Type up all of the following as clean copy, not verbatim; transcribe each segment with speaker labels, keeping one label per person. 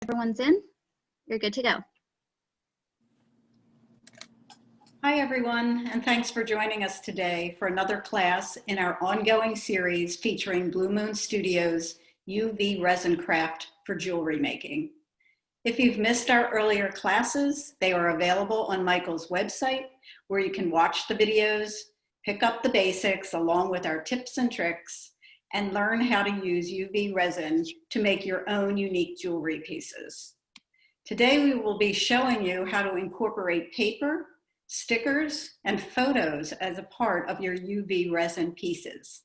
Speaker 1: Everyone's in, you're good to go.
Speaker 2: Hi everyone, and thanks for joining us today for another class in our ongoing series featuring Blue Moon Studios UV resin craft for jewelry making. If you've missed our earlier classes, they are available on Michael's website where you can watch the videos, pick up the basics along with our tips and tricks, and learn how to use UV resin to make your own unique jewelry pieces. Today we will be showing you how to incorporate paper, stickers, and photos as a part of your UV resin pieces.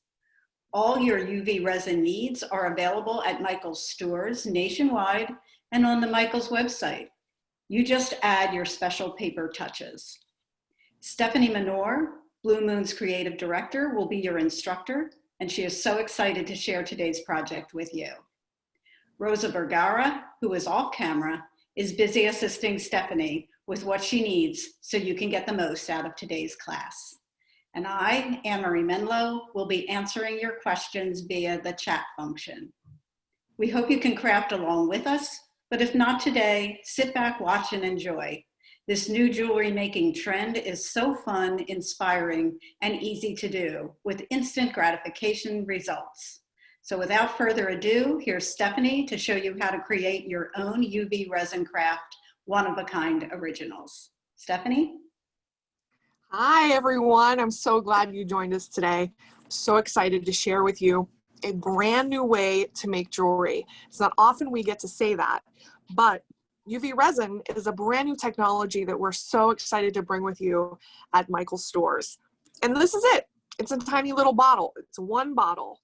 Speaker 2: All your UV resin needs are available at Michael's stores nationwide and on the Michael's website. You just add your special paper touches. Stephanie Menor, Blue Moon's creative director, will be your instructor, and she is so excited to share today's project with you. Rosa Vergara, who is off camera, is busy assisting Stephanie with what she needs so you can get the most out of today's class. And I, Anne-Marie Menlo, will be answering your questions via the chat function. We hope you can craft along with us, but if not today, sit back, watch, and enjoy. This new jewelry making trend is so fun, inspiring, and easy to do with instant gratification results. So without further ado, here's Stephanie to show you how to create your own UV resin craft one-of-a-kind originals. Stephanie?
Speaker 3: Hi, everyone. I'm so glad you joined us today. I'm so excited to share with you a brand new way to make jewelry. It's not often we get to say that, but UV resin is a brand new technology that we're so excited to bring with you at Michael's stores. And this is it. It's a tiny little bottle. It's one bottle.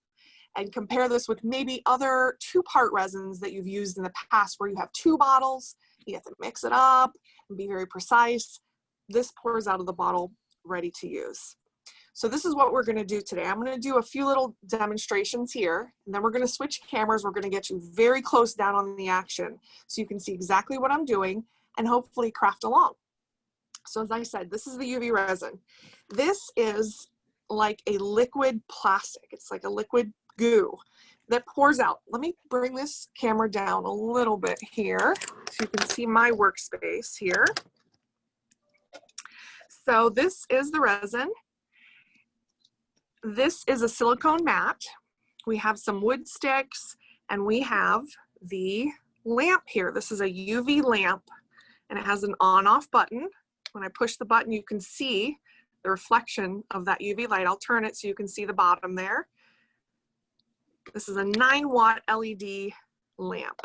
Speaker 3: And compare this with maybe other two-part resins that you've used in the past where you have two bottles. You have to mix it up and be very precise. This pours out of the bottle ready to use. So this is what we're going to do today. I'm going to do a few little demonstrations here, and then we're going to switch cameras. We're going to get you very close down on the action so you can see exactly what I'm doing and hopefully craft along. So as I said, this is the UV resin. This is like a liquid plastic. It's like a liquid goo that pours out. Let me bring this camera down a little bit here so you can see my workspace here. So this is the resin. This is a silicone mat. We have some wood sticks and we have the lamp here. This is a UV lamp and it has an on-off button. When I push the button, you can see the reflection of that UV light. I'll turn it so you can see the bottom there. This is a 9-watt LED lamp.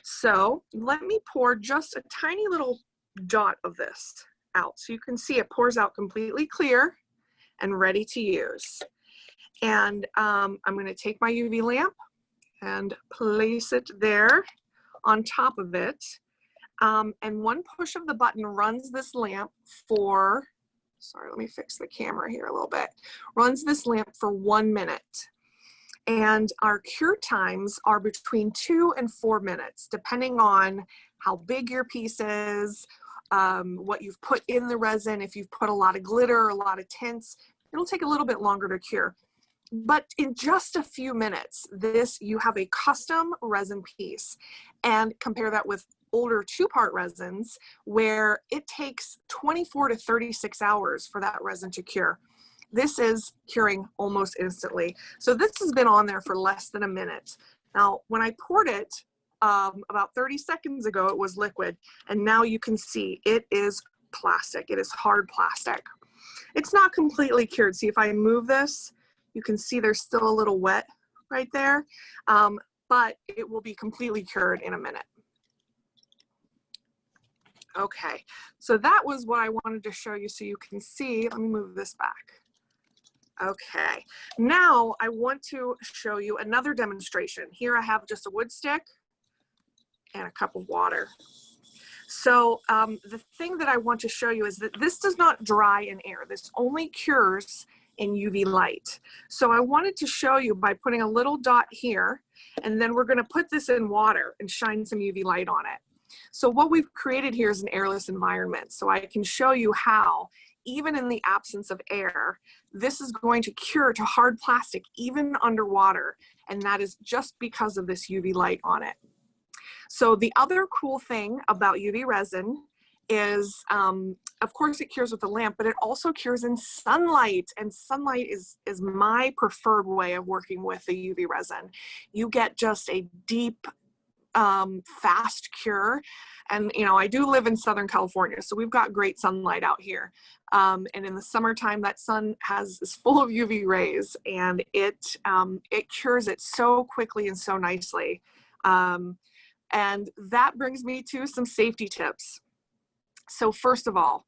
Speaker 3: So let me pour just a tiny little dot of this out so you can see it pours out completely clear and ready to use. And I'm going to take my UV lamp and place it there on top of it. And one push of the button runs this lamp for, sorry, let me fix the camera here a little bit, runs this lamp for 1 minute. And our cure times are between 2 and 4 minutes, depending on how big your piece is, what you've put in the resin. If you've put a lot of glitter or a lot of tints, it'll take a little bit longer to cure. But in just a few minutes, you have a custom resin piece. And compare that with older two-part resins where it takes 24 to 36 hours for that resin to cure. This is curing almost instantly. So this has been on there for less than a minute. Now, when I poured it about 30 seconds ago, it was liquid. And now you can see it is plastic. It is hard plastic. It's not completely cured. See, if I move this, you can see there's still a little wet right there. But it will be completely cured in a minute. Okay, so that was what I wanted to show you so you can see. Let me move this back. Okay, now I want to show you another demonstration. Here I have just a wood stick and a cup of water. So the thing that I want to show you is that this does not dry in air. This only cures in UV light. So I wanted to show you by putting a little dot here, and then we're going to put this in water and shine some UV light on it. So what we've created here is an airless environment. So I can show you how, even in the absence of air, this is going to cure to hard plastic even underwater, and that is just because of this UV light on it. So the other cool thing about UV resin is, of course it cures with the lamp, but it also cures in sunlight, and sunlight is my preferred way of working with the UV resin. You get just a deep, fast cure. And you know, I do live in Southern California, so we've got great sunlight out here. And in the summertime, that sun is full of UV rays, and it cures it so quickly and so nicely. And that brings me to some safety tips. So first of all,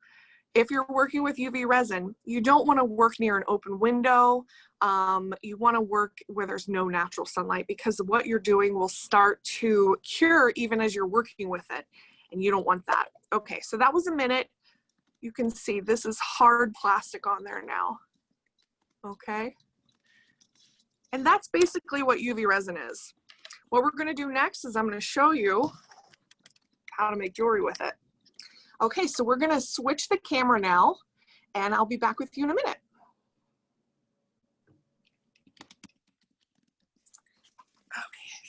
Speaker 3: if you're working with UV resin, you don't want to work near an open window. You want to work where there's no natural sunlight, because what you're doing will start to cure even as you're working with it, and you don't want that. Okay, so that was a minute. You can see this is hard plastic on there now. Okay, and that's basically what UV resin is. What we're going to do next is I'm going to show you how to make jewelry with it. Okay, so we're going to switch the camera now, and I'll be back with you in a minute. Okay.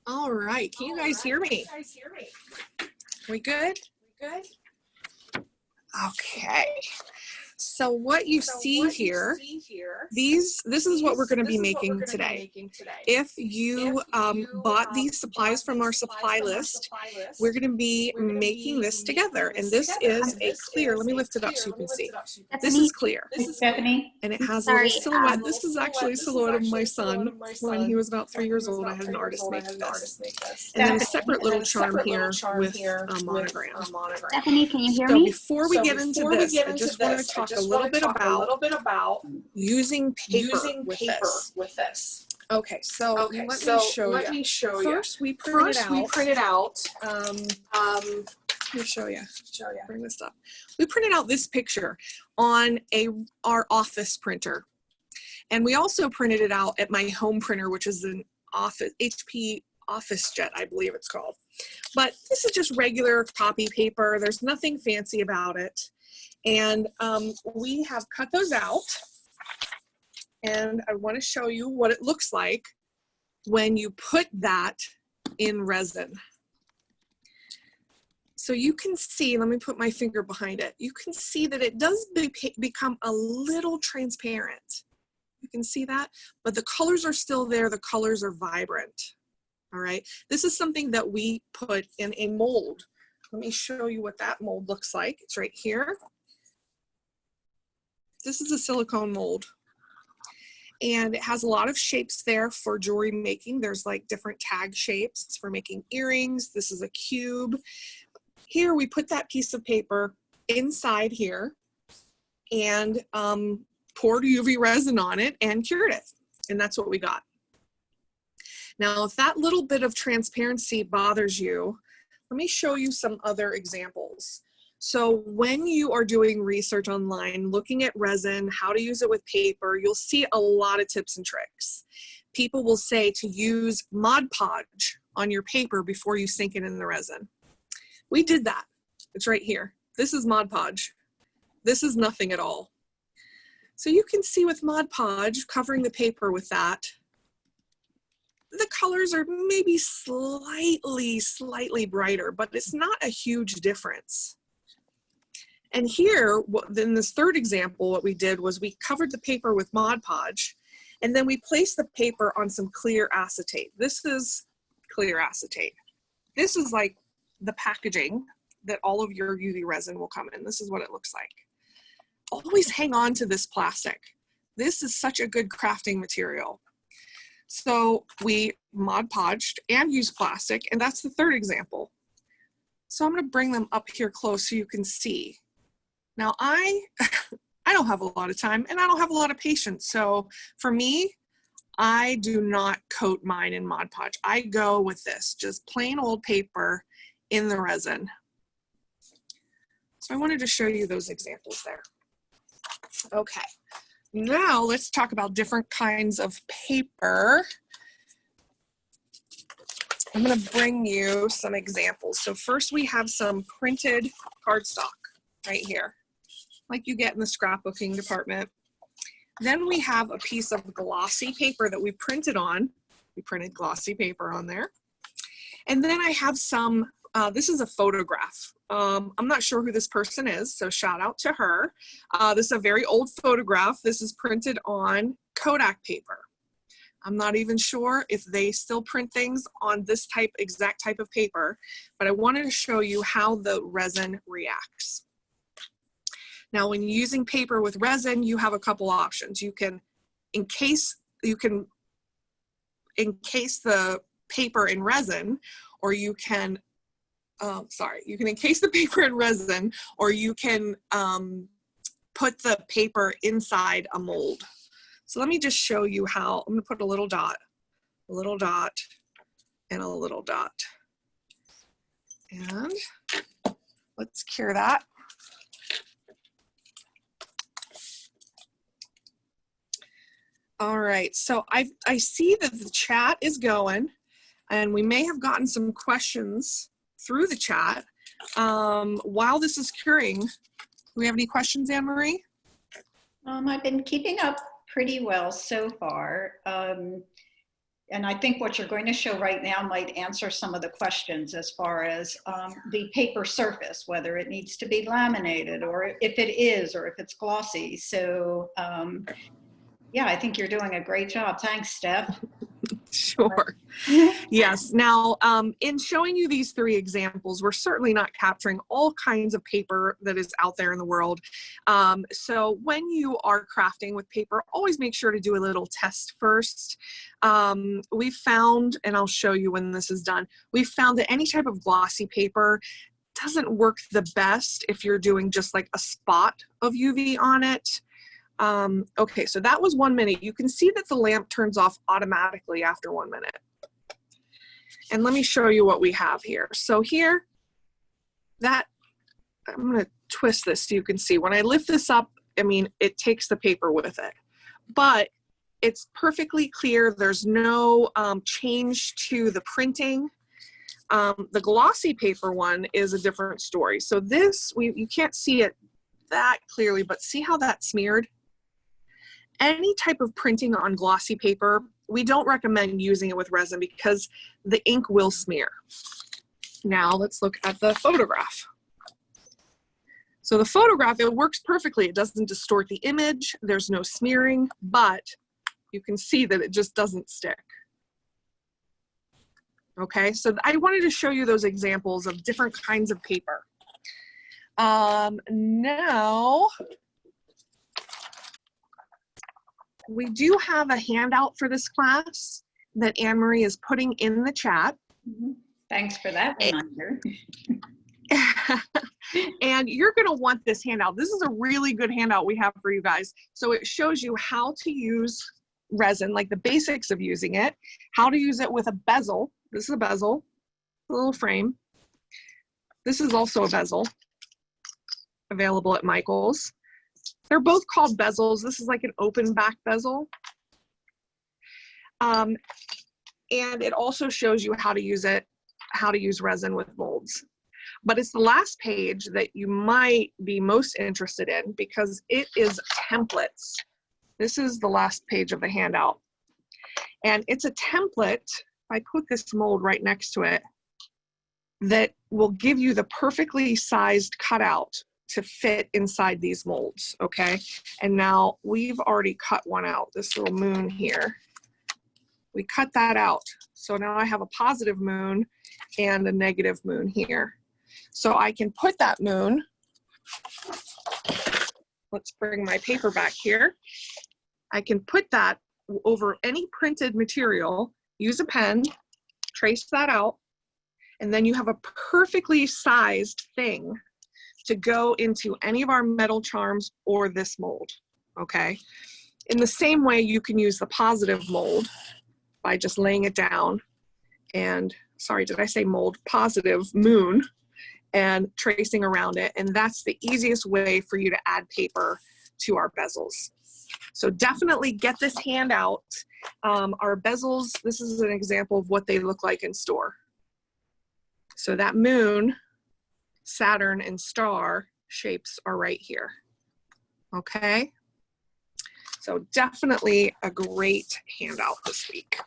Speaker 3: All right, can you guys hear me? We good? Okay. So what you see here, this is what we're going to be making today. If you bought these supplies from our supply list, we're going to be making this together. And this is a clear, let me lift it up so you can see. This is clear.
Speaker 2: This is Stephanie.
Speaker 3: And it has a little silhouette. This is actually a silhouette of my son. When he was about 3 years old, I had an artist make this. And then a separate little charm here with a monogram.
Speaker 1: Stephanie, can you hear
Speaker 3: So
Speaker 1: me?
Speaker 3: before we get into this, I just want to talk a little bit about using paper with this. Okay, so let me show you. First, we printed out. Let me show you. Bring this up. We printed out this picture on our office printer, and we also printed it out at my home printer, which is an HP Office Jet, I believe it's called. But this is just regular copy paper. There's nothing fancy about it. And we have cut those out, and I want to show you what it looks like when you put that in resin. So you can see, let me put my finger behind it. You can see that it does become a little transparent. You can see that, but the colors are still there. The colors are vibrant. All right. This is something that we put in a mold. Let me show you what that mold looks like. It's right here. This is a silicone mold, and it has a lot of shapes there for jewelry making. There's like different tag shapes for making earrings. This is a cube. Here we put that piece of paper inside here and poured UV resin on it and cured it. And that's what we got. Now, if that little bit of transparency bothers you, let me show you some other examples. So when you are doing research online, looking at resin, how to use it with paper, you'll see a lot of tips and tricks. People will say to use Mod Podge on your paper before you sink it in the resin. We did that. It's right here. This is Mod Podge. This is nothing at all. So you can see with Mod Podge, covering the paper with that, the colors are maybe slightly brighter, but it's not a huge difference. And here, in this third example, what we did was we covered the paper with Mod Podge, and then we placed the paper on some clear acetate. This is clear acetate. This is like the packaging that all of your UV resin will come in. This is what it looks like. Always hang on to this plastic. This is such a good crafting material. So we Mod Podged and used plastic, and that's the third example. So I'm going to bring them up here close so you can see. Now I don't have a lot of time, and I don't have a lot of patience. So for me, I do not coat mine in Mod Podge. I go with this, just plain old paper in the resin. So I wanted to show you those examples there. Okay, now let's talk about different kinds of paper. I'm going to bring you some examples. So first we have some printed cardstock right here, like you get in the scrapbooking department. Then we have a piece of glossy paper that we printed on. We printed glossy paper on there. And then I have some, this is a photograph. I'm not sure who this person is, so shout out to her. This is a very old photograph. This is printed on Kodak paper. I'm not even sure if they still print things on this exact type of paper, but I wanted to show you how the resin reacts. Now, when using paper with resin, you have a couple options. You can encase the paper in resin, or you can, you can encase the paper in resin, or you can put the paper inside a mold. So let me just show you how. I'm gonna put a little dot, and a little dot. And let's cure that. All right, so I see that the chat is going, and we may have gotten some questions through the chat. While this is curing, do we have any questions, Anne Marie?
Speaker 2: I've been keeping up pretty well so far. And I think what you're going to show right now might answer some of the questions as far as the paper surface, whether it needs to be laminated, or if it is, or if it's glossy. So yeah, I think you're doing a great job. Thanks, Steph.
Speaker 3: Sure. Yes. Now, in showing you these three examples, we're certainly not capturing all kinds of paper that is out there in the world. So when you are crafting with paper, always make sure to do a little test first. We found, and I'll show you when this is done, we found that any type of glossy paper doesn't work the best if you're doing just like a spot of UV on it. Okay, so that was 1 minute. You can see that the lamp turns off automatically after 1 minute. And let me show you what we have here. So here, I'm gonna twist this so you can see. When I lift this up, I mean, it takes the paper with it. But it's perfectly clear. There's no change to the printing. The glossy paper one is a different story. So this, you can't see it that clearly, but see how that smeared? Any type of printing on glossy paper, we don't recommend using it with resin because the ink will smear. Now let's look at the photograph. So the photograph, it works perfectly. It doesn't distort the image. There's no smearing, but you can see that it just doesn't stick. Okay, so I wanted to show you those examples of different kinds of paper. Now, we do have a handout for this class that Anne Marie is putting in the chat.
Speaker 2: Thanks for that reminder.
Speaker 3: And you're going to want this handout. This is a really good handout we have for you guys. So it shows you how to use resin, like the basics of using it, how to use it with a bezel. This is a bezel, a little frame. This is also a bezel, available at Michael's. They're both called bezels. This is like an open back bezel. And it also shows you how to use it, how to use resin with molds. But it's the last page that you might be most interested in because it is templates. This is the last page of the handout. And it's a template, if I put this mold right next to it, that will give you the perfectly sized cutout to fit inside these molds, okay? And now we've already cut one out, this little moon here. We cut that out. So now I have a positive moon and a negative moon here. So I can put that moon, let's bring my paper back here. I can put that over any printed material, use a pen, trace that out, and then you have a perfectly sized thing to go into any of our metal charms or this mold, okay? In the same way, you can use the positive mold by just laying it down and, sorry, did I say mold? Positive moon, and tracing around it. And that's the easiest way for you to add paper to our bezels. So definitely get this handout. Our bezels, this is an example of what they look like in store. So that moon, Saturn, and star shapes are right here. Okay. So definitely a great handout this week.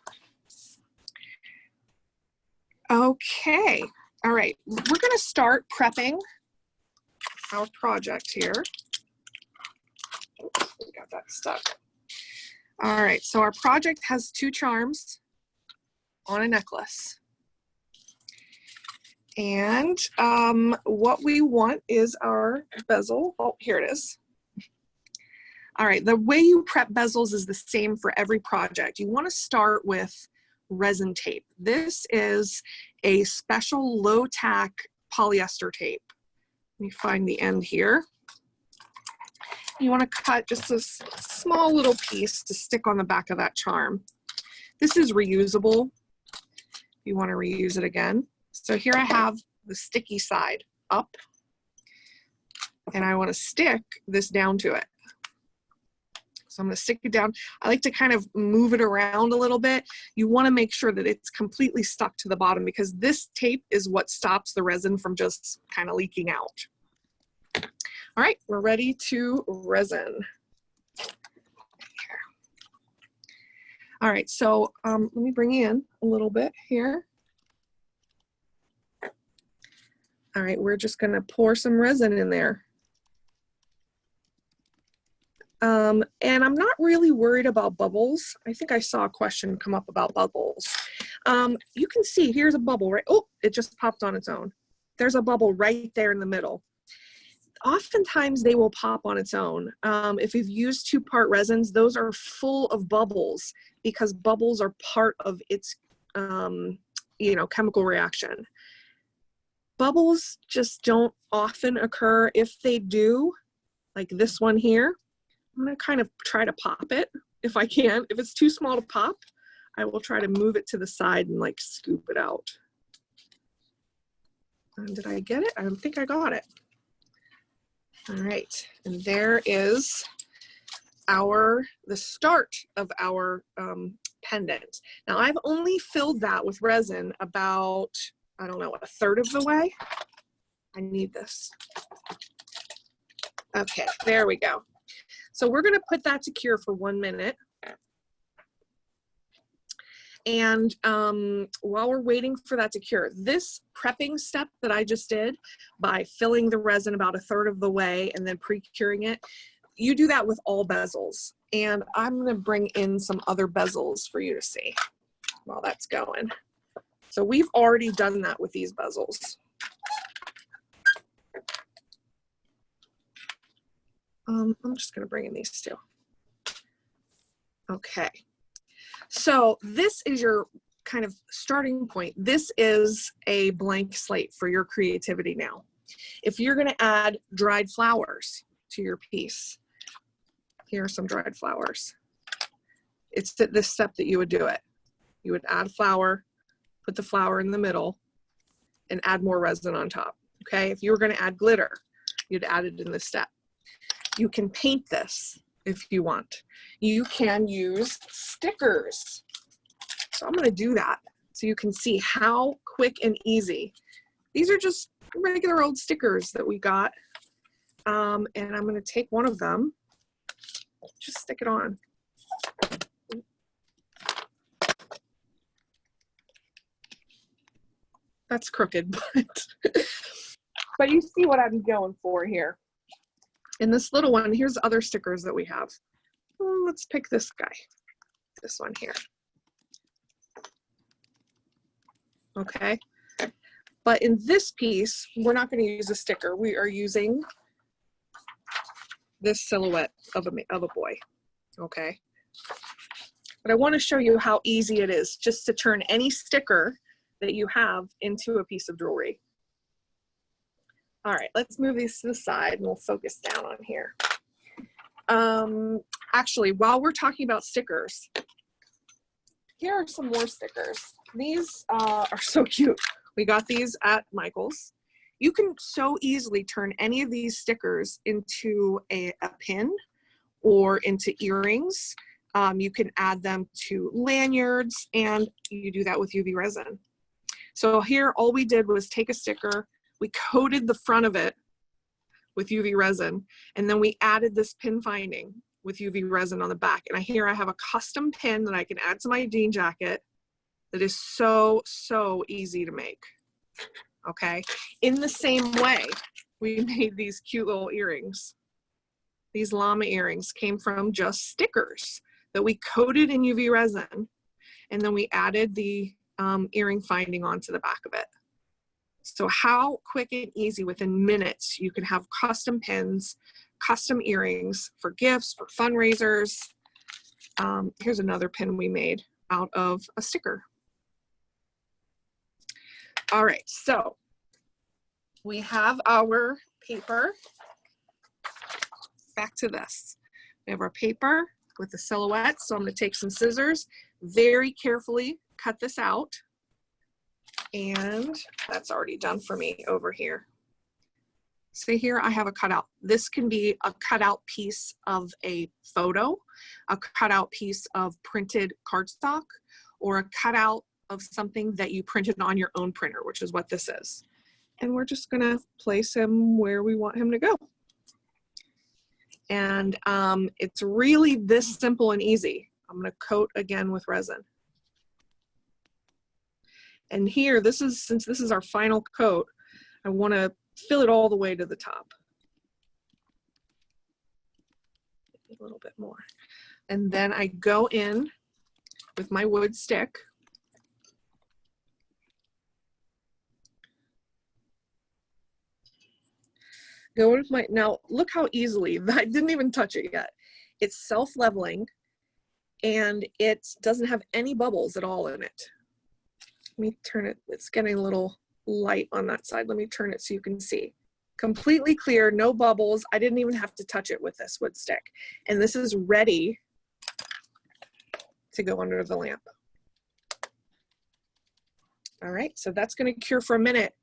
Speaker 3: Okay, all right, we're gonna start prepping our project here. Oops, we got that stuck. All right, so our project has 2 charms on a necklace. And what we want is our bezel. Oh, here it is. All right, the way you prep bezels is the same for every project. You want to start with resin tape. This is a special low tack polyester tape. Let me find the end here. You want to cut just a small little piece to stick on the back of that charm. This is reusable if you want to reuse it again. So here I have the sticky side up, and I want to stick this down to it. So I'm going to stick it down. I like to kind of move it around a little bit. You want to make sure that it's completely stuck to the bottom, because this tape is what stops the resin from just kind of leaking out. All right, we're ready to resin. All right, so let me bring you in a little bit here. All right, we're just gonna pour some resin in there. And I'm not really worried about bubbles. I think I saw a question come up about bubbles. You can see, here's a bubble, right? Oh, it just popped on its own. There's a bubble right there in the middle. Oftentimes they will pop on its own. If you've used 2-part resins, those are full of bubbles because bubbles are part of its chemical reaction. Bubbles just don't often occur. If they do, like this one here, I'm gonna kind of try to pop it if I can. If it's too small to pop, I will try to move it to the side and like scoop it out. And did I get it? I don't think I got it. All right, and there is the start of our pendant. Now I've only filled that with resin about, I don't know, 1/3 of the way. I need this. Okay, there we go. So we're gonna put that to cure for 1 minute. And while we're waiting for that to cure, this prepping step that I just did by filling the resin about 1/3 of the way and then pre-curing it, you do that with all bezels. And I'm gonna bring in some other bezels for you to see while that's going. So we've already done that with these bezels. I'm just gonna bring in these 2. Okay. So this is your kind of starting point. This is a blank slate for your creativity now. If you're gonna add dried flowers to your piece, here are some dried flowers. It's at this step that you would do it. You would add flower, put the flower in the middle, and add more resin on top, okay? If you were gonna add glitter, you'd add it in this step. You can paint this if you want. You can use stickers. So I'm gonna do that so you can see how quick and easy. These are just regular old stickers that we got. And I'm gonna take one of them, just stick it on. That's crooked, but you see what I'm going for here. And this little one, here's other stickers that we have. Let's pick this guy, this one here. Okay, but in this piece, we're not going to use a sticker. We are using this silhouette of a boy, okay? But I want to show you how easy it is just to turn any sticker that you have into a piece of jewelry. All right, let's move these to the side and we'll focus down on here. Actually, while we're talking about stickers, here are some more stickers. These are so cute. We got these at Michael's. You can so easily turn any of these stickers into a pin or into earrings. You can add them to lanyards, and you do that with UV resin. So here, all we did was take a sticker, we coated the front of it with UV resin, and then we added this pin finding. with UV resin on the back. And here I have a custom pin that I can add to my jean jacket that is so, so easy to make. Okay. In the same way, we made these cute little earrings. These llama earrings came from just stickers that we coated in UV resin, and then we added the earring finding onto the back of it. So how quick and easy, within minutes, you can have custom pins, custom earrings for gifts, for fundraisers. Here's another pin we made out of a sticker. All right, so we have our paper. Back to this. We have our paper with the silhouette. So I'm going to take some scissors, very carefully cut this out. And that's already done for me over here. So here I have a cutout. This can be a cutout piece of a photo, a cutout piece of printed cardstock, or a cutout of something that you printed on your own printer, which is what this is. And we're just gonna place him where we want him to go. And it's really this simple and easy. I'm gonna coat again with resin. And here, since this is our final coat, I wanna fill it all the way to the top. A little bit more. And then I go in with my wood stick. Go with my, now look how easily, I didn't even touch it yet. It's self-leveling and it doesn't have any bubbles at all in it. Let me turn it, it's getting a little light on that side. Let me turn it so you can see. Completely clear, no bubbles. I didn't even have to touch it with this wood stick. And this is ready to go under the lamp. All right, so that's gonna cure for a minute.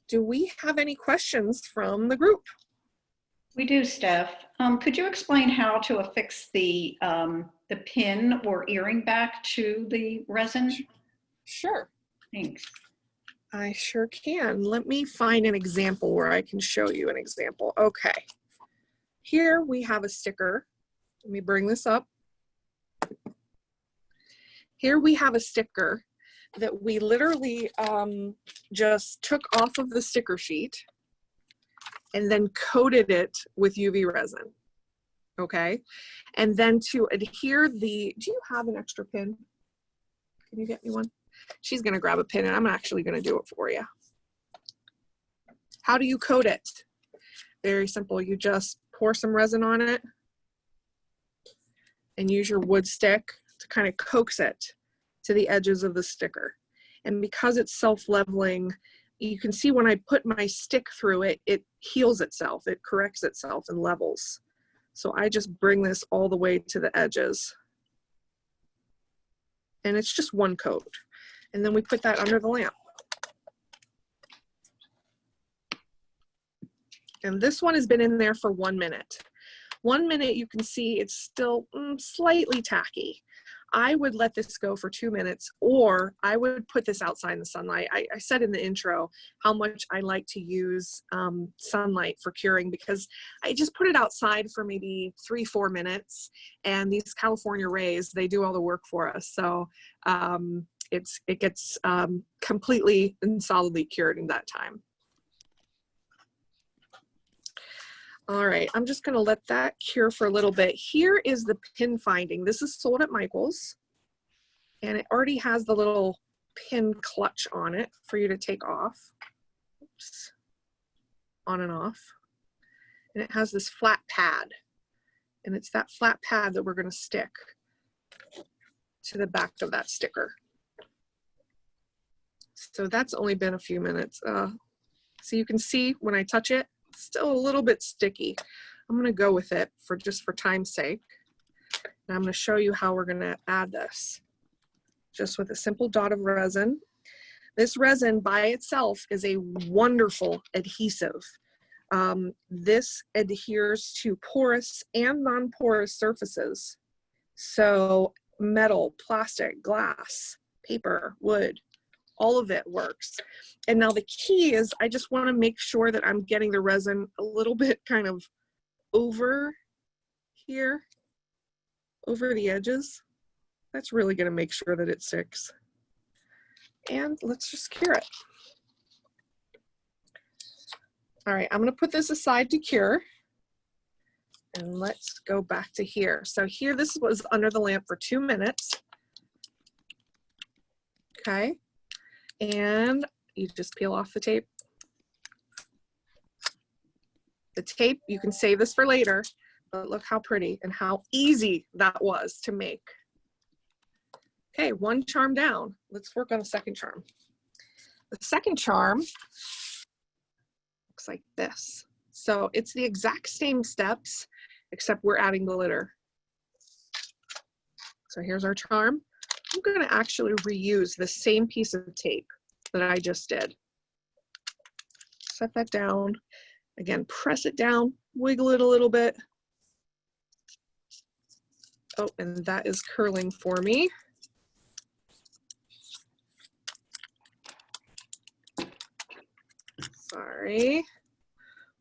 Speaker 3: Do we have any questions from the group?
Speaker 2: We do, Steph. Could you explain how to affix the pin or earring back to the resin?
Speaker 3: Sure.
Speaker 2: Thanks.
Speaker 3: I sure can. Let me find an example where I can show you an example. Okay. Here we have a sticker. Let me bring this up. Here we have a sticker that we literally just took off of the sticker sheet and then coated it with UV resin, okay? And then to adhere the, do you have an extra pin? Can you get me one? She's gonna grab a pin and I'm actually gonna do it for you. How do you coat it? Very simple, you just pour some resin on it and use your wood stick to kind of coax it to the edges of the sticker. And because it's self-leveling, you can see when I put my stick through it, it heals itself, it corrects itself and levels. So I just bring this all the way to the edges. And it's just one coat. And then we put that under the lamp. And this one has been in there for 1 minute. 1 minute, you can see it's still slightly tacky. I would let this go for 2 minutes, or I would put this outside in the sunlight. I said in the intro how much I like to use sunlight for curing, because I just put it outside for maybe 3-4 minutes, and these California rays, they do all the work for us. So it gets completely and solidly cured in that time. All right, I'm just gonna let that cure for a little bit. Here is the pin finding. This is sold at Michael's, and it already has the little pin clutch on it for you to take off. Oops. On and off. And it has this flat pad, and it's that flat pad that we're gonna stick to the back of that sticker. So that's only been a few minutes. So you can see when I touch it, still a little bit sticky. I'm gonna go with it for just for time's sake. And I'm gonna show you how we're gonna add this. Just with a simple dot of resin. This resin by itself is a wonderful adhesive. This adheres to porous and non-porous surfaces. So metal, plastic, glass, paper, wood, all of it works. And now the key is I just want to make sure that I'm getting the resin a little bit kind of over here. over the edges. That's really going to make sure that it sticks. And let's just cure it. All right, I'm going to put this aside to cure. And let's go back to here. So here, this was under the lamp for 2 minutes. Okay. And you just peel off the tape. The tape, you can save this for later, but look how pretty and how easy that was to make. Okay, 1 charm down. Let's work on a second charm. The second charm looks like this. So it's the exact same steps, except we're adding glitter. So here's our charm. I'm gonna actually reuse the same piece of tape that I just did. Set that down. Again, press it down, wiggle it a little bit. Oh, and that is curling for me. Sorry.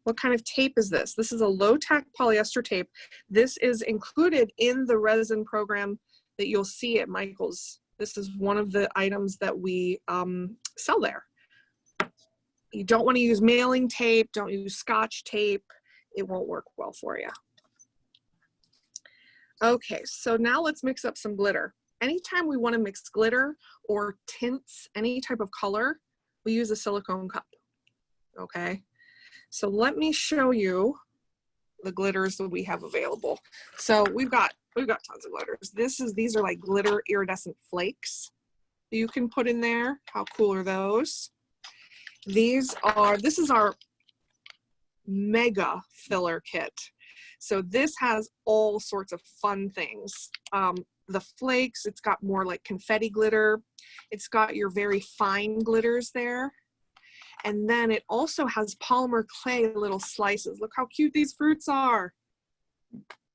Speaker 3: What kind of tape is this? This is a low-tack polyester tape. This is included in the resin program that you'll see at Michael's. This is one of the items that we sell there. You don't want to use mailing tape. Don't use Scotch tape. It won't work well for you. Okay, so now let's mix up some glitter. Anytime we want to mix glitter or tints, any type of color, we use a silicone cup. Okay, so let me show you the glitters that we have available. So we've got tons of glitters. These are like glitter iridescent flakes that you can put in there. How cool are those? This is our mega filler kit. So this has all sorts of fun things. The flakes, it's got more like confetti glitter. It's got your very fine glitters there. And then it also has polymer clay little slices. Look how cute these fruits are.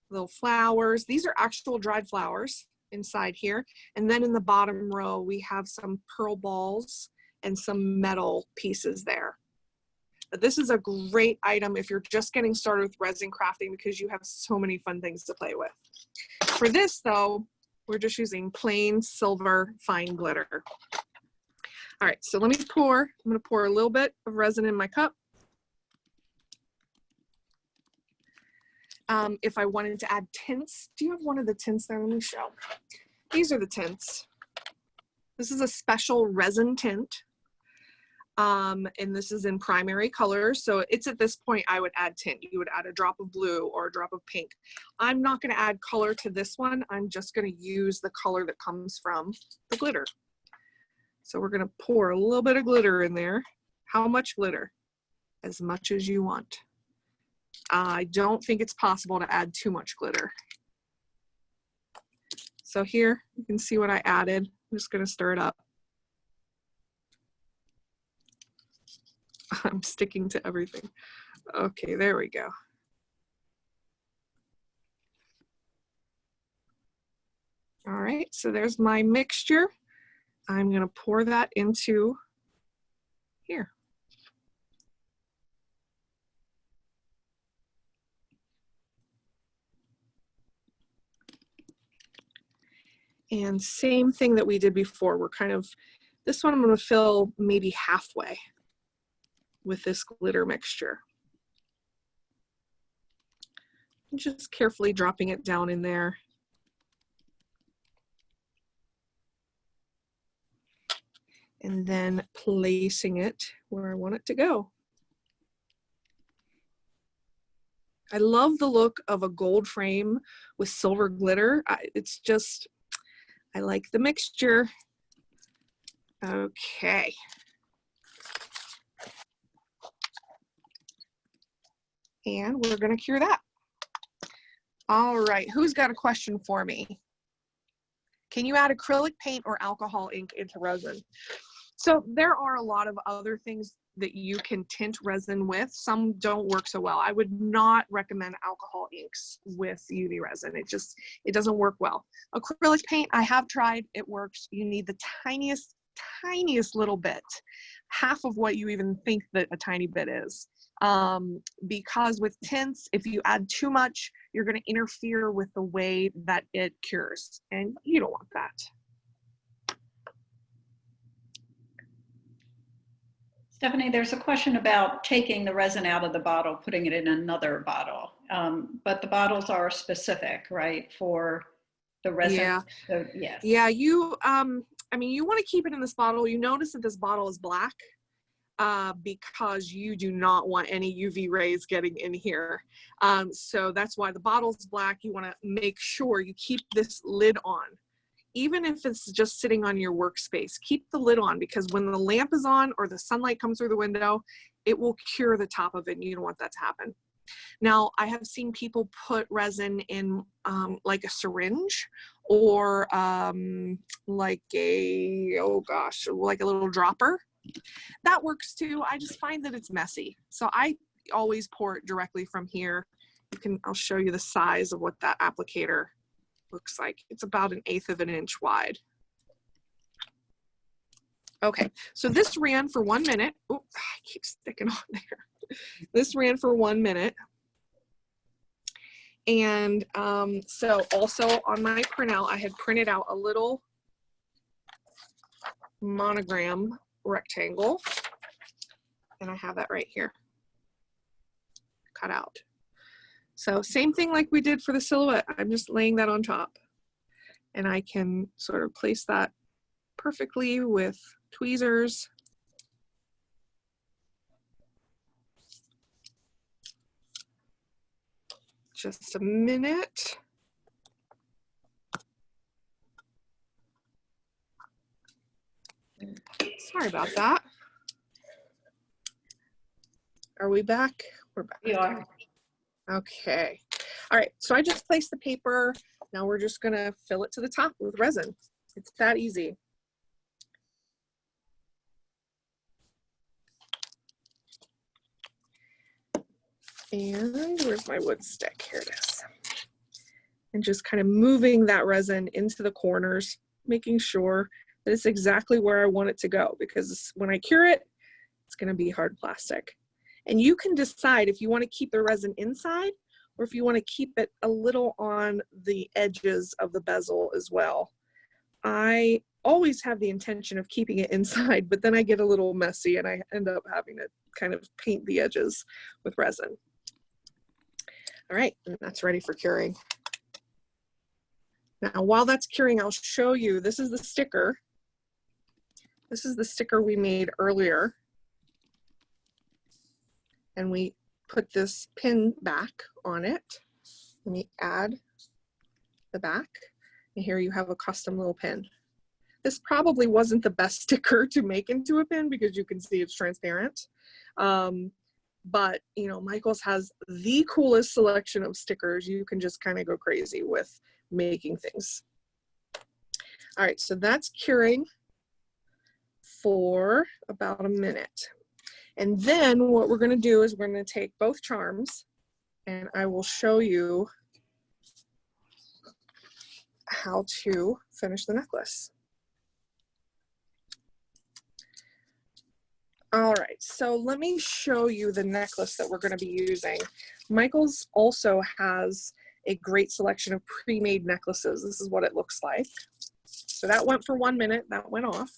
Speaker 3: Little flowers. These are actual dried flowers inside here. And then in the bottom row, we have some pearl balls and some metal pieces there. But this is a great item if you're just getting started with resin crafting because you have so many fun things to play with. For this though, we're just using plain silver fine glitter. All right, so let me pour. I'm gonna pour a little bit of resin in my cup. If I wanted to add tints, do you have one of the tints there? Let me show. These are the tints. This is a special resin tint. And this is in primary color. So it's at this point, I would add tint. You would add a drop of blue or a drop of pink. I'm not gonna add color to this one. I'm just gonna use the color that comes from the glitter. So we're gonna pour a little bit of glitter in there. How much glitter? As much as you want. I don't think it's possible to add too much glitter. So here, you can see what I added. I'm just gonna stir it up. I'm sticking to everything. Okay, there we go. All right, so there's my mixture. I'm gonna pour that into here. And same thing that we did before. We're kind of, this one I'm gonna fill maybe halfway with this glitter mixture. And just carefully dropping it down in there. And then placing it where I want it to go. I love the look of a gold frame with silver glitter. It's just, I like the mixture. Okay. And we're gonna cure that. All right, who's got a question for me? Can you add acrylic paint or alcohol ink into resin? So there are a lot of other things that you can tint resin with. Some don't work so well. I would not recommend alcohol inks with UV resin. It doesn't work well. Acrylic paint, I have tried, it works. You need the tiniest little bit, half of what you even think that a tiny bit is. because with tints, if you add too much, you're going to interfere with the way that it cures, and you don't want that.
Speaker 2: Stephanie, there's a question about taking the resin out of the bottle, putting it in another bottle. But the bottles are specific, right, for the resin?
Speaker 3: Yeah.
Speaker 2: So, yes.
Speaker 3: Yeah, I mean, you want to keep it in this bottle. You notice that this bottle is black because you do not want any UV rays getting in here. So that's why the bottle's black. You want to make sure you keep this lid on. Even if it's just sitting on your workspace, keep the lid on, because when the lamp is on or the sunlight comes through the window, it will cure the top of it, and you don't want that to happen. Now, I have seen people put resin in like a syringe or like a, oh gosh, like a little dropper. That works too. I just find that it's messy. So I always pour it directly from here. I'll show you the size of what that applicator looks like. It's about 1/8 of an inch wide. Okay, so this ran for 1 minute. Oh, I keep sticking on there. This ran for 1 minute. And so also on my printout, I had printed out a little monogram rectangle, and I have that right here cut out. So same thing like we did for the silhouette. I'm just laying that on top, and I can sort of place that perfectly with tweezers. Just a minute. Sorry about that. Are we back? We're back.
Speaker 2: We are.
Speaker 3: Okay. All right, so I just placed the paper. Now we're just gonna fill it to the top with resin. It's that easy. And where's my wood stick? Here it is. And just kind of moving that resin into the corners, making sure that it's exactly where I want it to go, because when I cure it, it's gonna be hard plastic. And you can decide if you want to keep the resin inside or if you want to keep it a little on the edges of the bezel as well. I always have the intention of keeping it inside, but then I get a little messy and I end up having to kind of paint the edges with resin. All right, and that's ready for curing. Now, while that's curing, I'll show you, this is the sticker. This is the sticker we made earlier. And we put this pin back on it. Let me add the back. And here you have a custom little pin. This probably wasn't the best sticker to make into a pin because you can see it's transparent. But you know, Michaels has the coolest selection of stickers. You can just kind of go crazy with making things. All right, so that's curing for about a minute. And then what we're going to do is we're going to take both charms and I will show you how to finish the necklace. All right, so let me show you the necklace that we're going to be using. Michaels also has a great selection of pre-made necklaces. This is what it looks like. So that went for 1 minute, that went off.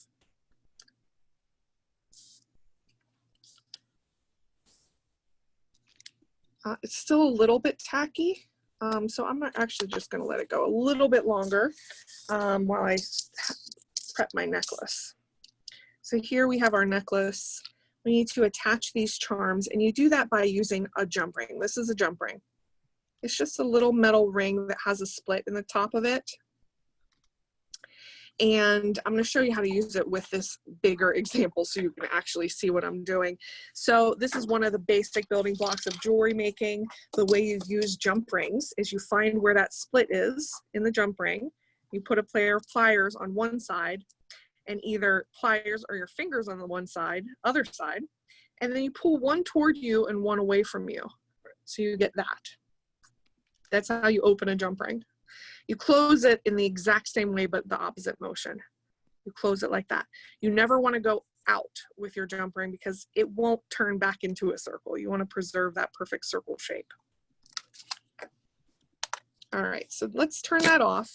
Speaker 3: It's still a little bit tacky, so I'm actually just going to let it go a little bit longer while I prep my necklace. So here we have our necklace. We need to attach these charms, and you do that by using a jump ring. This is a jump ring. It's just a little metal ring that has a split in the top of it. And I'm going to show you how to use it with this bigger example so you can actually see what I'm doing. So this is one of the basic building blocks of jewelry making. The way you use jump rings is you find where that split is in the jump ring. You put a pair of pliers on one side, and either pliers or your fingers on the other side, and then you pull one toward you and one away from you. So you get that. That's how you open a jump ring. You close it in the exact same way, but the opposite motion. You close it like that. You never want to go out with your jump ring because it won't turn back into a circle. You want to preserve that perfect circle shape. All right, so let's turn that off.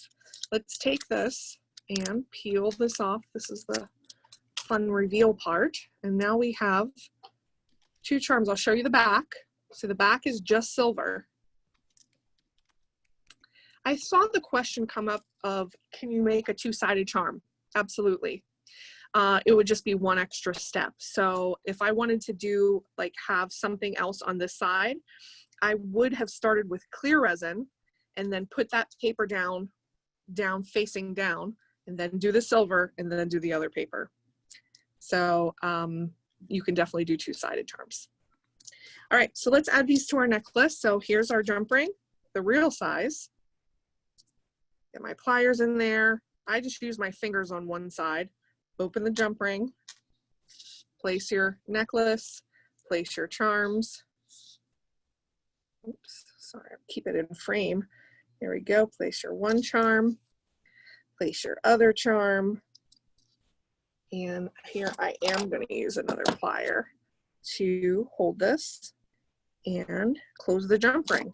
Speaker 3: Let's take this and peel this off. This is the fun reveal part. And now we have 2 charms. I'll show you the back. So the back is just silver. I saw the question come up of, can you make a 2-sided charm? Absolutely. It would just be 1 extra step. So if I wanted to do, like, have something else on this side, I would have started with clear resin and then put that paper down facing down, and then do the silver and then do the other paper. So you can definitely do 2-sided charms. All right, so let's add these to our necklace. So here's our jump ring, the real size. Get my pliers in there. I just use my fingers on one side. Open the jump ring, place your necklace, place your charms. Oops, sorry, keep it in frame. There we go, place your 1 charm, place your other charm. And here I am gonna use another plier to hold this and close the jump ring.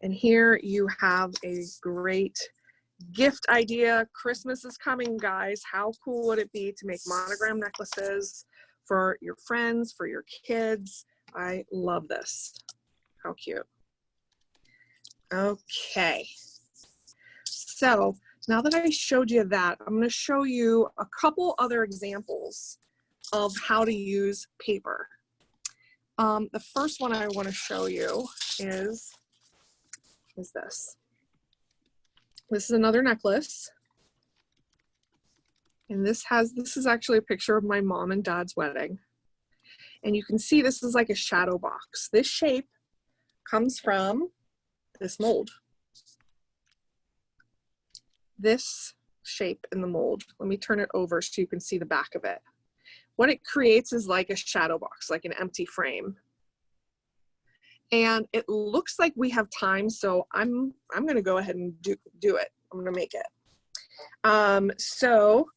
Speaker 3: And here you have a great gift idea. Christmas is coming, guys. How cool would it be to make monogram necklaces for your friends, for your kids? I love this. How cute. Okay. So now that I showed you that, I'm going to show you a couple other examples of how to use paper. The first one I want to show you is this. This is another necklace. And this is actually a picture of my mom and dad's wedding. And you can see this is like a shadow box. This shape comes from this mold. This shape in the mold. Let me turn it over so you can see the back of it. What it creates is like a shadow box, like an empty frame. And it looks like we have time, so I'm gonna go ahead and do it. I'm gonna make it. So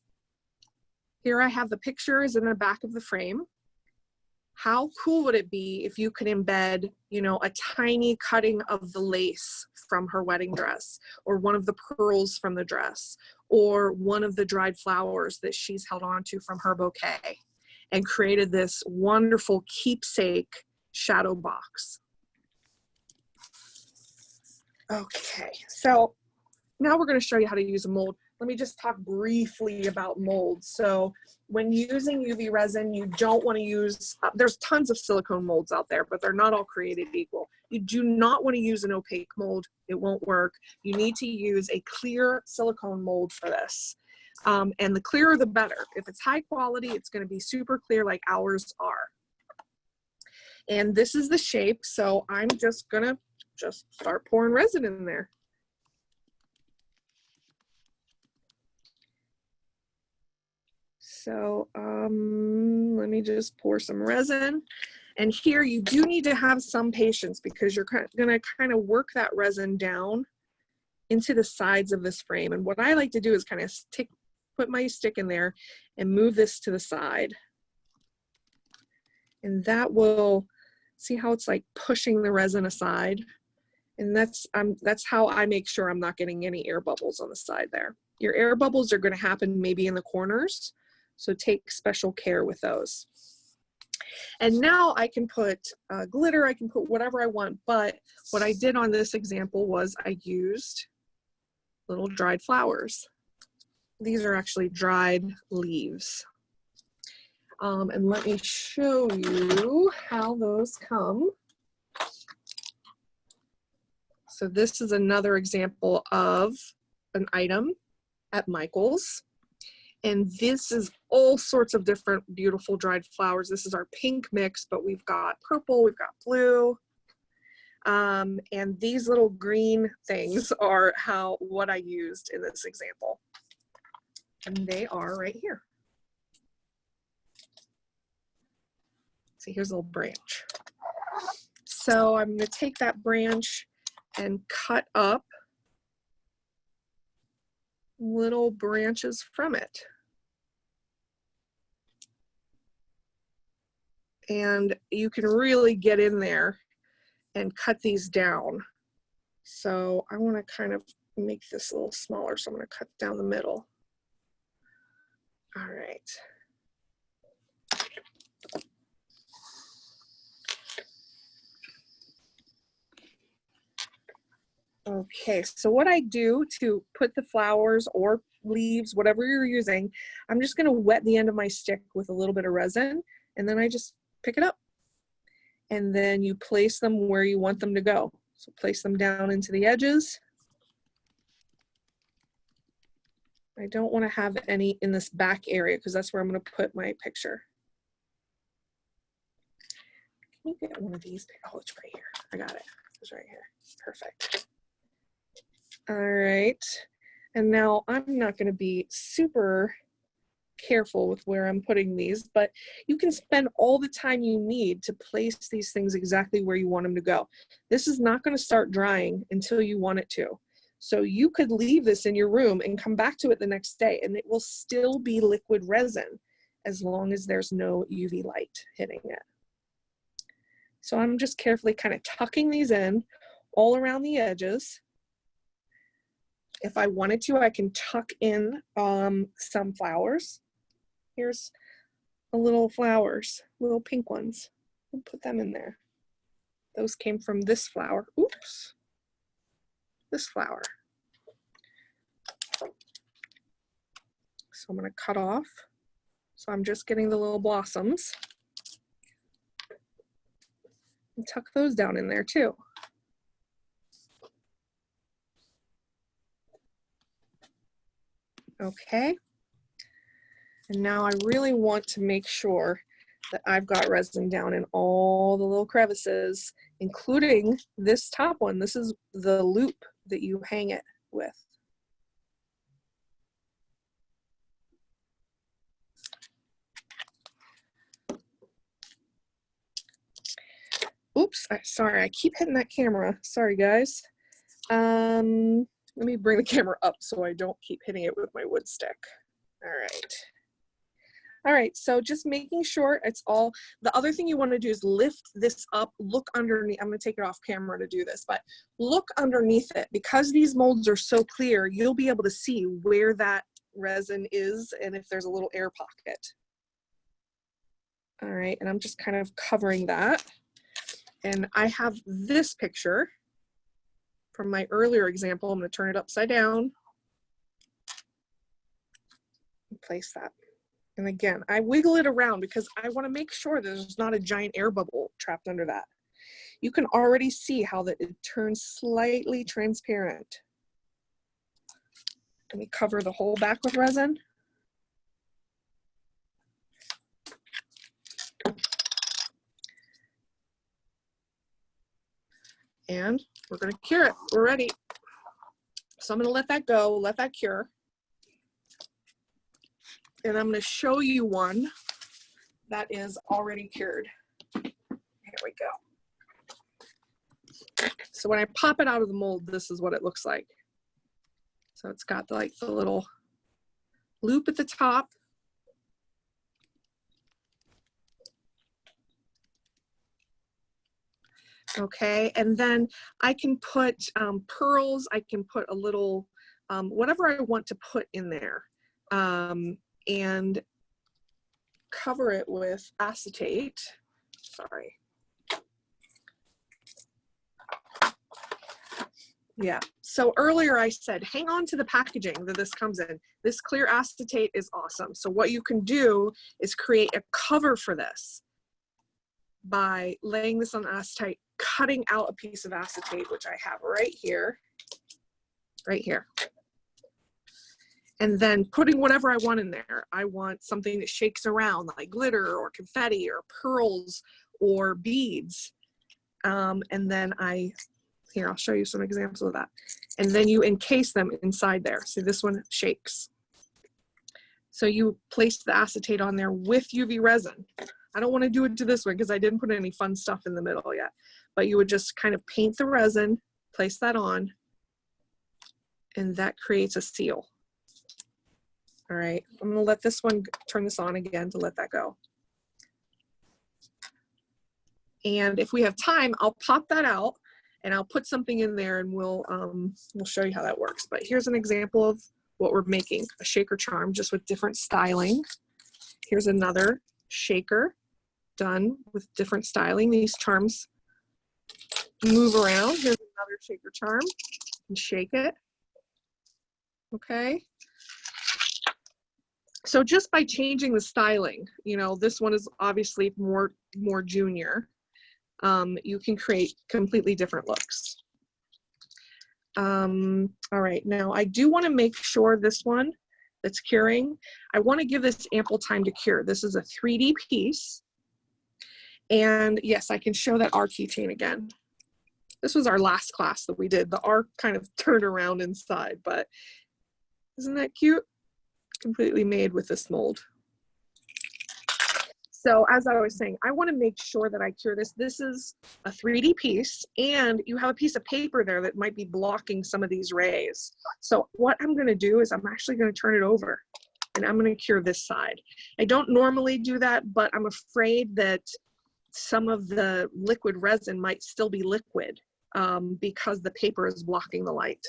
Speaker 3: here I have the pictures in the back of the frame. How cool would it be if you could embed, you know, a tiny cutting of the lace from her wedding dress, or one of the pearls from the dress, or one of the dried flowers that she's held on to from her bouquet, and created this wonderful keepsake shadow box. Okay, so now we're going to show you how to use a mold. Let me just talk briefly about molds. So when using UV resin, you don't want to use, there's tons of silicone molds out there, but they're not all created equal. You do not want to use an opaque mold. It won't work. You need to use a clear silicone mold for this. And the clearer the better. If it's high quality, it's going to be super clear like ours are. And this is the shape. So I'm just going to start pouring resin in there. So let me just pour some resin. And here you do need to have some patience because you're gonna kind of work that resin down into the sides of this frame. And what I like to do is kind of put my stick in there and move this to the side. And that will, see how it's like pushing the resin aside? And that's how I make sure I'm not getting any air bubbles on the side there. Your air bubbles are gonna happen maybe in the corners, so take special care with those. And now I can put glitter, I can put whatever I want, but what I did on this example was I used little dried flowers. These are actually dried leaves. And let me show you how those come. So this is another example of an item at Michael's. And this is all sorts of different beautiful dried flowers. This is our pink mix, but we've got purple, we've got blue. And these little green things are what I used in this example. And they are right here. See, here's a little branch. So I'm gonna take that branch and cut up little branches from it. And you can really get in there and cut these down. So I want to kind of make this a little smaller, so I'm going to cut down the middle. All right. Okay, so what I do to put the flowers or leaves, whatever you're using, I'm just going to wet the end of my stick with a little bit of resin, and then I just pick it up. And then you place them where you want them to go. So place them down into the edges. I don't want to have any in this back area because that's where I'm going to put my picture. Can you get one of these? Oh, it's right here. I got it. It's right here. Perfect. All right. And now I'm not going to be super careful with where I'm putting these, but you can spend all the time you need to place these things exactly where you want them to go. This is not going to start drying until you want it to. So you could leave this in your room and come back to it the next day and it will still be liquid resin as long as there's no UV light hitting it. So I'm just carefully kind of tucking these in all around the edges. If I wanted to, I can tuck in some flowers. Here's a little flowers, little pink ones. We'll put them in there. Those came from this flower. Oops. This flower. So I'm going to cut off. So I'm just getting the little blossoms. And tuck those down in there too. Okay. And now I really want to make sure that I've got resin down in all the little crevices, including this top one. This is the loop that you hang it with. Oops, sorry, I keep hitting that camera. Sorry, guys. Let me bring the camera up so I don't keep hitting it with my wood stick. All right. All right, so just making sure it's all, the other thing you want to do is lift this up, look underneath. I'm going to take it off camera to do this, but look underneath it. Because these molds are so clear, you'll be able to see where that resin is and if there's a little air pocket. All right, and I'm just kind of covering that. And I have this picture from my earlier example. I'm going to turn it upside down and place that. And again, I wiggle it around because I want to make sure there's not a giant air bubble trapped under that. You can already see how that it turns slightly transparent. Let me cover the whole back with resin. And we're going to cure it. We're ready. So I'm going to let that go, let that cure. And I'm going to show you one that is already cured. Here we go. So when I pop it out of the mold, this is what it looks like. So it's got like the little loop at the top. Okay, and then I can put pearls, I can put a little, whatever I want to put in there. And cover it with acetate. Sorry. Yeah, so earlier I said, hang on to the packaging that this comes in. This clear acetate is awesome. So what you can do is create a cover for this by laying this on acetate, cutting out a piece of acetate, which I have right here. And then putting whatever I want in there. I want something that shakes around like glitter or confetti or pearls or beads. And then here, I'll show you some examples of that. And then you encase them inside there. So this one shakes. So you place the acetate on there with UV resin. I don't want to do it to this one because I didn't put any fun stuff in the middle yet. But you would just kind of paint the resin, place that on, and that creates a seal. All right, I'm gonna let this one, turn this on again to let that go. And if we have time, I'll pop that out and I'll put something in there and we'll show you how that works. But here's an example of what we're making, a shaker charm just with different styling. Here's another shaker done with different styling. These charms move around. Here's another shaker charm, and shake it. Okay. So just by changing the styling, you know, this one is obviously more junior. You can create completely different looks. All right, now I do want to make sure this one that's curing, I want to give this ample time to cure. This is a 3D piece. And yes, I can show that R keychain again. This was our last class that we did. The R kind of turned around inside, but isn't that cute? Completely made with this mold. So as I was saying, I want to make sure that I cure this. This is a 3D piece, and you have a piece of paper there that might be blocking some of these rays. So what I'm going to do is I'm actually going to turn it over, and I'm going to cure this side. I don't normally do that, but I'm afraid that some of the liquid resin might still be liquid because the paper is blocking the light.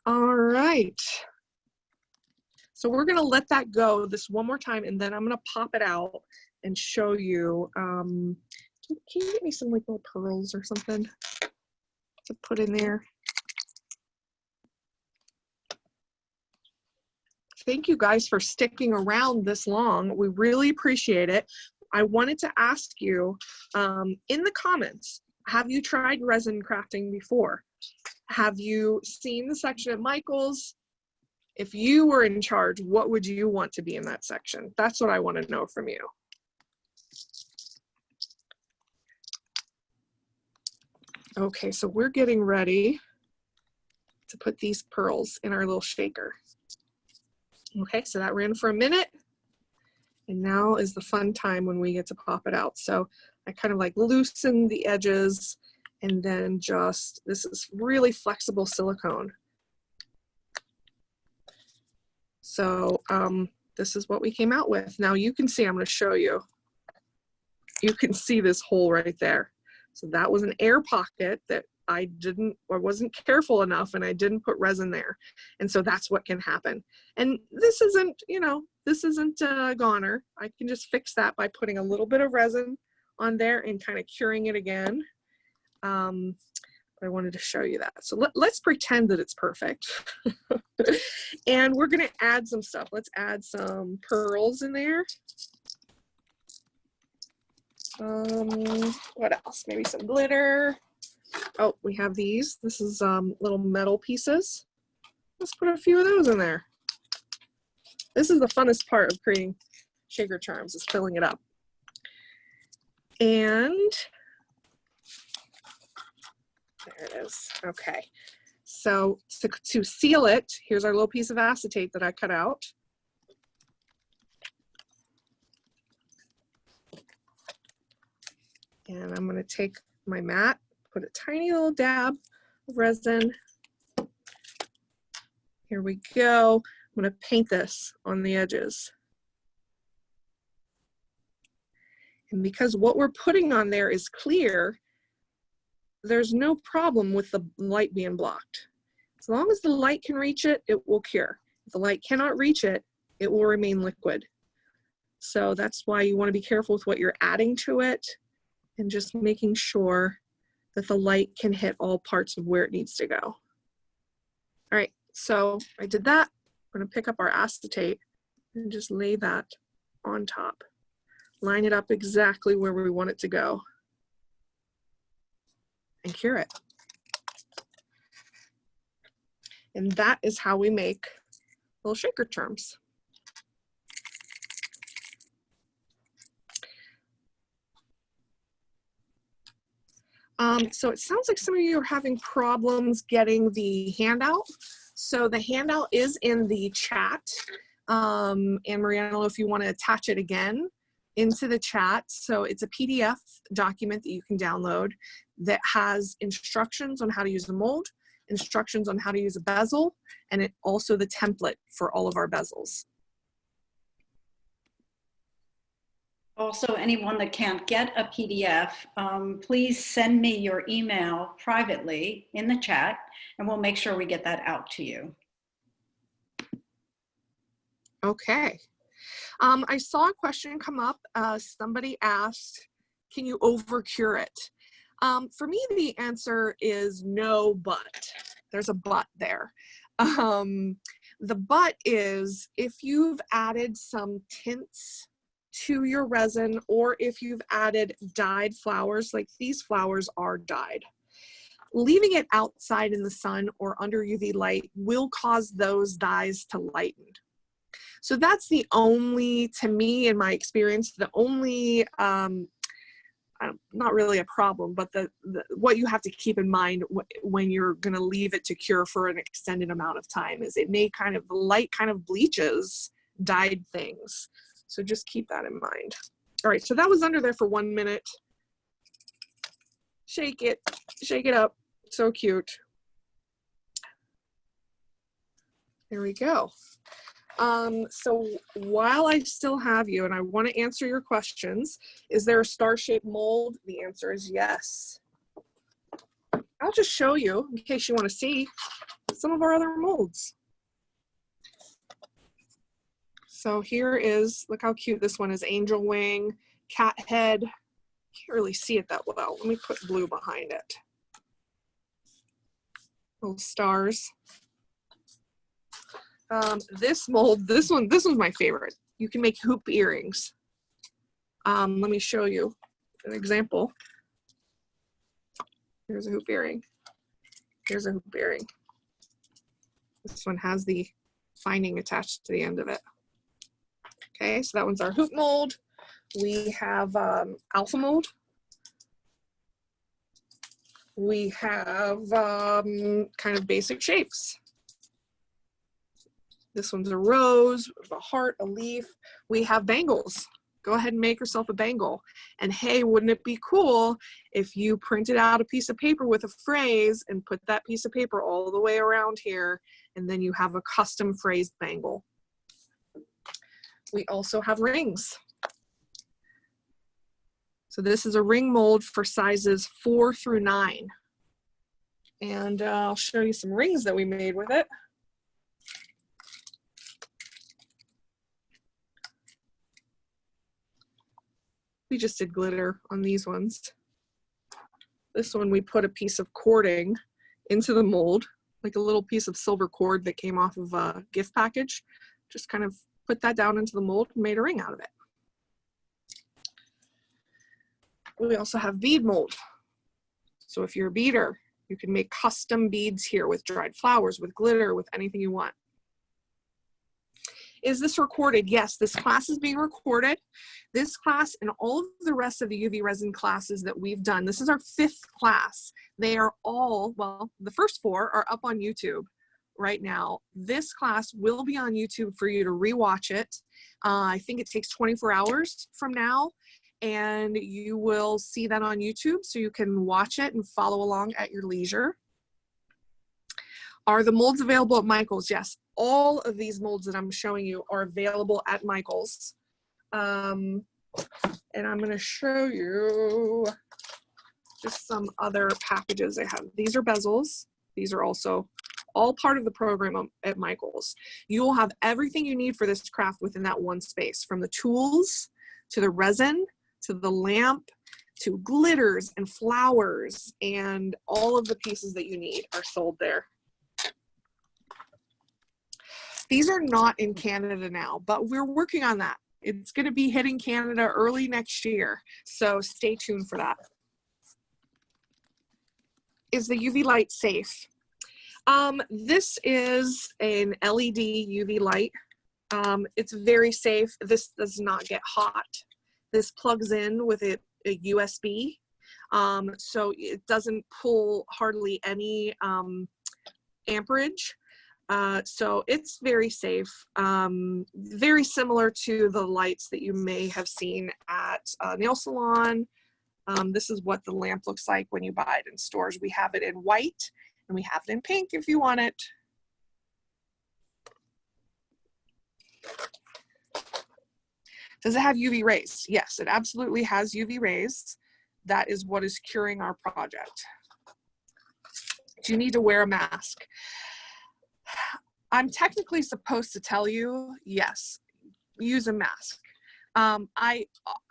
Speaker 3: All right. So we're gonna let that go this one more time, and then I'm gonna pop it out and show you. Can you get me some like little pearls or something to put in there? Thank you guys for sticking around this long. We really appreciate it. I wanted to ask you in the comments, have you tried resin crafting before? Have you seen the section at Michael's? If you were in charge, what would you want to be in that section? That's what I want to know from you. Okay, so we're getting ready to put these pearls in our little shaker. Okay, so that ran for a minute. And now is the fun time when we get to pop it out. So I kind of like loosen the edges, and then just, this is really flexible silicone. So this is what we came out with. Now you can see, I'm going to show you. You can see this hole right there. So that was an air pocket that I wasn't careful enough, and I didn't put resin there. And so that's what can happen. And this isn't, you know, this isn't a goner. I can just fix that by putting a little bit of resin on there and kind of curing it again. I wanted to show you that. So let's pretend that it's perfect. And we're gonna add some stuff. Let's add some pearls in there. What else? Maybe some glitter. Oh, we have these. This is little metal pieces. Let's put a few of those in there. This is the funnest part of creating shaker charms, is filling it up. And there it is. Okay. So to seal it, here's our little piece of acetate that I cut out. And I'm going to take my mat, put a tiny little dab of resin. Here we go. I'm going to paint this on the edges. And because what we're putting on there is clear, there's no problem with the light being blocked. As long as the light can reach it, it will cure. If the light cannot reach it, it will remain liquid. So that's why you want to be careful with what you're adding to it, and just making sure that the light can hit all parts of where it needs to go. All right, so I did that. I'm going to pick up our acetate and just lay that on top. Line it up exactly where we want it to go, and cure it. And that is how we make little shaker charms. So it sounds like some of you are having problems getting the handout. So the handout is in the chat. And Mariana, if you want to attach it again into the chat. So it's a PDF document that you can download that has instructions on how to use the mold, instructions on how to use a bezel, and it also the template for all of our bezels.
Speaker 2: Also, anyone that can't get a PDF, please send me your email privately in the chat, and we'll make sure we get that out to you.
Speaker 3: Okay. I saw a question come up. Somebody asked, can you over cure it? For me, the answer is no, but. There's a but there. The but is if you've added some tints to your resin, or if you've added dyed flowers, like these flowers are dyed, leaving it outside in the sun or under UV light will cause those dyes to lighten. So that's the only, to me, in my experience, the only, not really a problem, but what you have to keep in mind when you're going to leave it to cure for an extended amount of time is it may kind of, the light kind of bleaches dyed things. So just keep that in mind. All right, so that was under there for 1 minute. Shake it up. So cute. There we go. So while I still have you and I want to answer your questions, is there a star-shaped mold? The answer is yes. I'll just show you in case you want to see some of our other molds. So here is, look how cute this one is, angel wing, cat head. Can't really see it that well. Let me put blue behind it. Little stars. This mold, this one's my favorite. You can make hoop earrings. Let me show you an example. Here's a hoop earring. Here's a hoop earring. This one has the finding attached to the end of it. Okay, so that one's our hoop mold. We have alpha mold. We have kind of basic shapes. This one's a rose, a heart, a leaf. We have bangles. Go ahead and make yourself a bangle. And hey, wouldn't it be cool if you printed out a piece of paper with a phrase and put that piece of paper all the way around here, and then you have a custom phrased bangle. We also have rings. So this is a ring mold for sizes 4 through 9. And I'll show you some rings that we made with it. We just did glitter on these ones. This one we put a piece of cording into the mold, like a little piece of silver cord that came off of a gift package. Just kind of put that down into the mold and made a ring out of it. We also have bead mold. So if you're a beader, you can make custom beads here with dried flowers, with glitter, with anything you want. Is this recorded? Yes, this class is being recorded. This class and all of the rest of the UV resin classes that we've done, this is our 5th class. They are all, well, the first 4 are up on YouTube right now. This class will be on YouTube for you to rewatch it. I think it takes 24 hours from now, and you will see that on YouTube, so you can watch it and follow along at your leisure. Are the molds available at Michael's? Yes, all of these molds that I'm showing you are available at Michael's. And I'm going to show you just some other packages I have. These are Bezels. These are also all part of the program at Michael's. You will have everything you need for this craft within that one space, from the tools to the resin to the lamp to glitters and flowers, and all of the pieces that you need are sold there. These are not in Canada now, but we're working on that. It's going to be hitting Canada early next year, so stay tuned for that. Is the UV light safe? This is an LED UV light. It's very safe. This does not get hot. This plugs in with a USB, so it doesn't pull hardly any amperage. So it's very safe, very similar to the lights that you may have seen at a nail salon. This is what the lamp looks like when you buy it in stores. We have it in white and we have it in pink if you want it. Does it have UV rays? Yes, it absolutely has UV rays. That is what is curing our project. Do you need to wear a mask? I'm technically supposed to tell you, yes, use a mask. I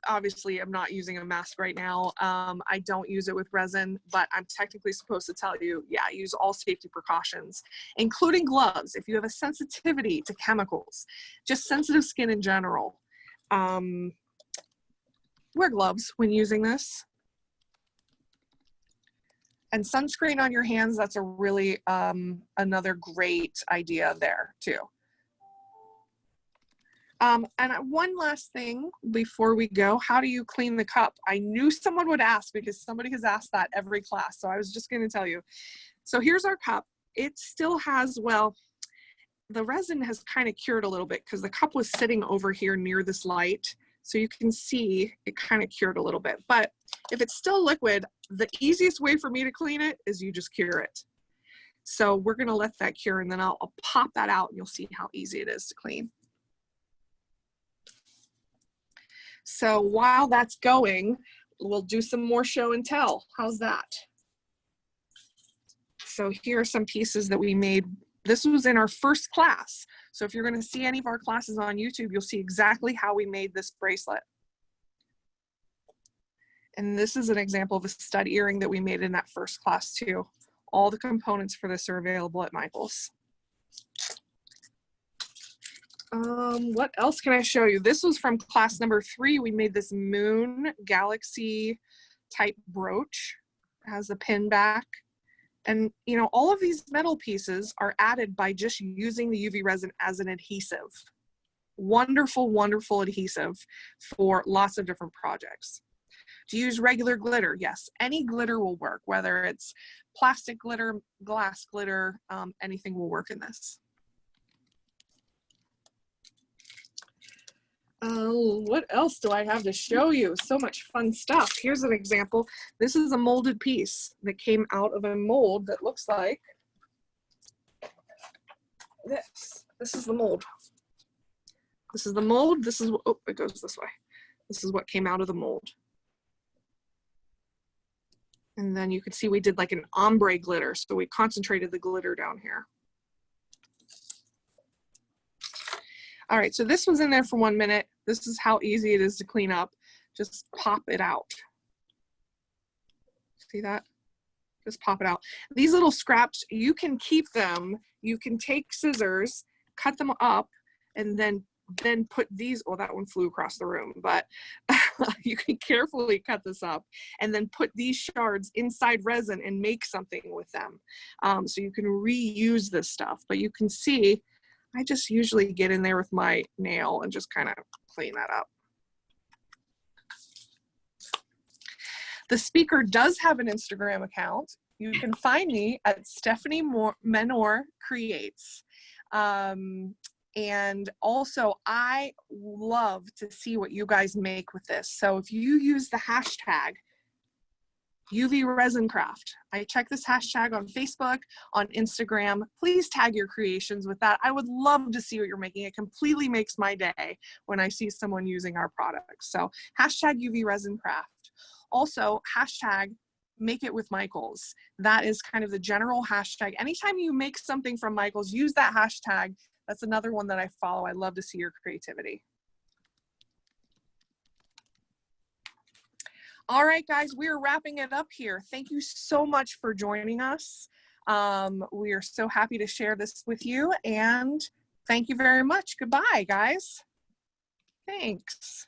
Speaker 3: obviously am not using a mask right now. I don't use it with resin, but I'm technically supposed to tell you, yeah, use all safety precautions, including gloves. If you have a sensitivity to chemicals, just sensitive skin in general, wear gloves when using this. And sunscreen on your hands, that's a really, another great idea there too. And one last thing before we go, how do you clean the cup? I knew someone would ask because somebody has asked that every class. So I was just going to tell you. So here's our cup. It still has, well, the resin has kind of cured a little bit because the cup was sitting over here near this light. So you can see it kind of cured a little bit. But if it's still liquid, the easiest way for me to clean it is you just cure it. So we're going to let that cure and then I'll pop that out and you'll see how easy it is to clean. So while that's going, we'll do some more show and tell. How's that? So here are some pieces that we made. This was in our first class. So if you're going to see any of our classes on YouTube, you'll see exactly how we made this bracelet. And this is an example of a stud earring that we made in that first class too. All the components for this are available at Michael's. What else can I show you? This was from class number 3. We made this moon galaxy type brooch. It has a pin back. And you know, all of these metal pieces are added by just using the UV resin as an adhesive. Wonderful, wonderful adhesive for lots of different projects. To use regular glitter, yes, any glitter will work, whether it's plastic glitter, glass glitter, anything will work in this. What else do I have to show you? So much fun stuff. Here's an example. This is a molded piece that came out of a mold that looks like this. This is the mold. This is the mold. This is, oh, it goes this way. This is what came out of the mold. And then you can see we did like an ombre glitter. So we concentrated the glitter down here. All right, so this was in there for 1 minute. This is how easy it is to clean up. Just pop it out. See that? Just pop it out. These little scraps, you can keep them. You can take scissors, cut them up, and then put these, well, that one flew across the room, but you can carefully cut this up and then put these shards inside resin and make something with them. So you can reuse this stuff, but you can see, I just usually get in there with my nail and just kind of clean that up. The speaker does have an Instagram account. You can find me at Stephanie Menor Creates. And also, I love to see what you guys make with this. So if you use the hashtag UV Resin Craft, I check this hashtag on Facebook, on Instagram. Please tag your creations with that. I would love to see what you're making. It completely makes my day when I see someone using our products. So hashtag UV Resin Craft. Also, hashtag Make It with Michaels. That is kind of the general hashtag. Anytime you make something from Michaels, use that hashtag. That's another one that I follow. I love to see your creativity. All right, guys, we are wrapping it up here. Thank you so much for joining us. We are so happy to share this with you, and thank you very much. Goodbye, guys. Thanks.